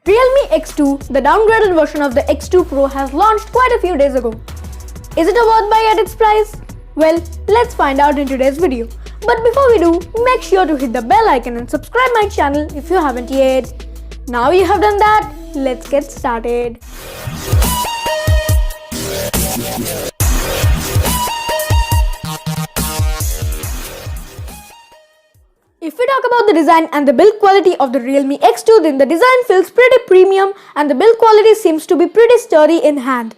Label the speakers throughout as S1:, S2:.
S1: Realme X2, the downgraded version of the X2 Pro, has launched quite a few days ago. Is it a worth buy at its price? Well, let's find out in today's video. But before we do, make sure to hit the bell icon and subscribe my channel if you haven't yet. Now you have done that, let's get started. If we talk about the design and the build quality of the Realme X2, then the design feels pretty premium and the build quality seems to be pretty sturdy in hand.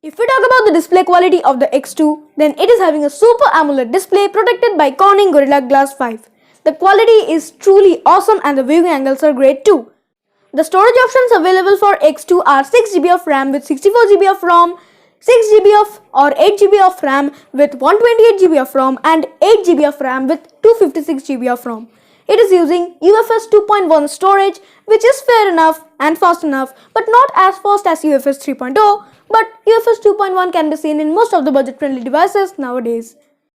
S1: If we talk about the display quality of the X2, then it is having a Super AMOLED display protected by Corning Gorilla Glass 5. The quality is truly awesome and the viewing angles are great too. The storage options available for X2 are 6GB of RAM with 64GB of ROM, 6GB of or 8GB of RAM with 128GB of ROM and 8GB of RAM with 256GB of ROM. It is using UFS 2.1 storage, which is fair enough and fast enough, but not as fast as UFS 3.0, but UFS 2.1 can be seen in most of the budget-friendly devices nowadays.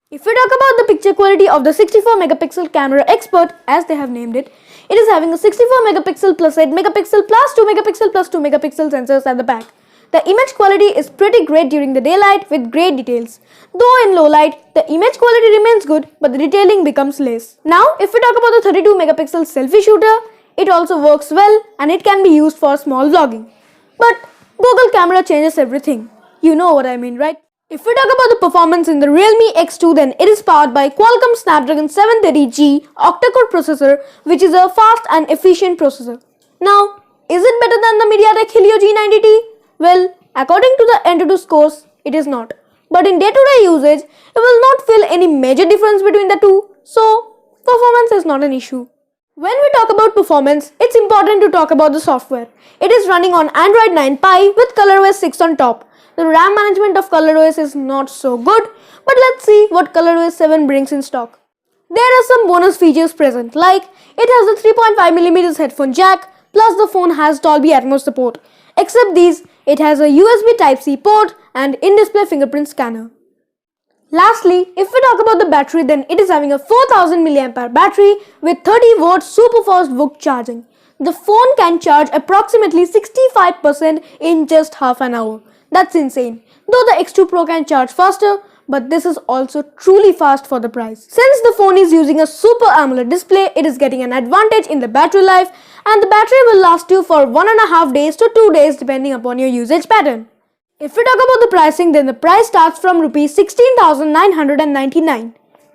S1: If we talk about the picture quality of the 64 megapixel camera expert, as they have named it, it is having a 64 megapixel plus 8 megapixel plus 2 megapixel plus 2 megapixel sensors at the back. The image quality is pretty great during the daylight with great details. Though in low light, the image quality remains good, but the detailing becomes less. Now, if we talk about the 32 megapixel selfie shooter, it also works well and it can be used for small vlogging. But Google camera changes everything. You know what I mean, right? If we talk about the performance in the Realme X2, then it is powered by Qualcomm Snapdragon 730G octa-core processor, which is a fast and efficient processor. Now, is it better than the MediaTek Helio G90T? Well, according to the Antutu scores, it is not. But in day-to-day usage, you will not feel any major difference between the two, so performance is not an issue. When we talk about performance, it's important to talk about the software. It is running on Android 9 Pie with ColorOS 6 on top. The RAM management of ColorOS is not so good, but let's see what ColorOS 7 brings in stock. There are some bonus features present, like it has a 3.5mm headphone jack, plus the phone has Dolby Atmos support. Except these, it has a USB Type-C port and in-display fingerprint scanner. Lastly, if we talk about the battery, then it is having a 4000 mAh battery with 30W super fast VOOC charging. The phone can charge approximately 65% in just half an hour. That's insane. Though the X2 Pro can charge faster, but this is also truly fast for the price. Since the phone is using a Super AMOLED display, it is getting an advantage in the battery life and the battery will last you for 1.5 days to 2 days depending upon your usage pattern. If we talk about the pricing, then the price starts from Rs 16,999.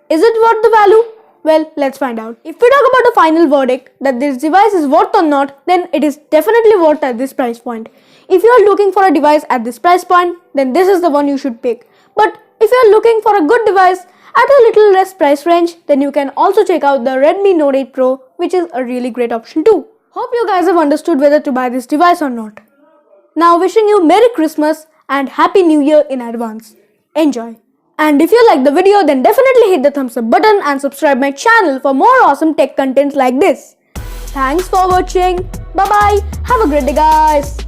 S1: Is it worth the value? Well, let's find out. If we talk about the final verdict that this device is worth or not, then it is definitely worth at this price point. If you are looking for a device at this price point, then this is the one you should pick. But if you are looking for a good device at a little less price range, then you can also check out the Redmi Note 8 Pro, which is a really great option too. Hope you guys have understood whether to buy this device or not. Now wishing you Merry Christmas and Happy New Year in advance. Enjoy. And if you like the video, then definitely hit the thumbs up button and subscribe my channel for more awesome tech content like this. Thanks for watching. Bye bye. Have a great day, guys.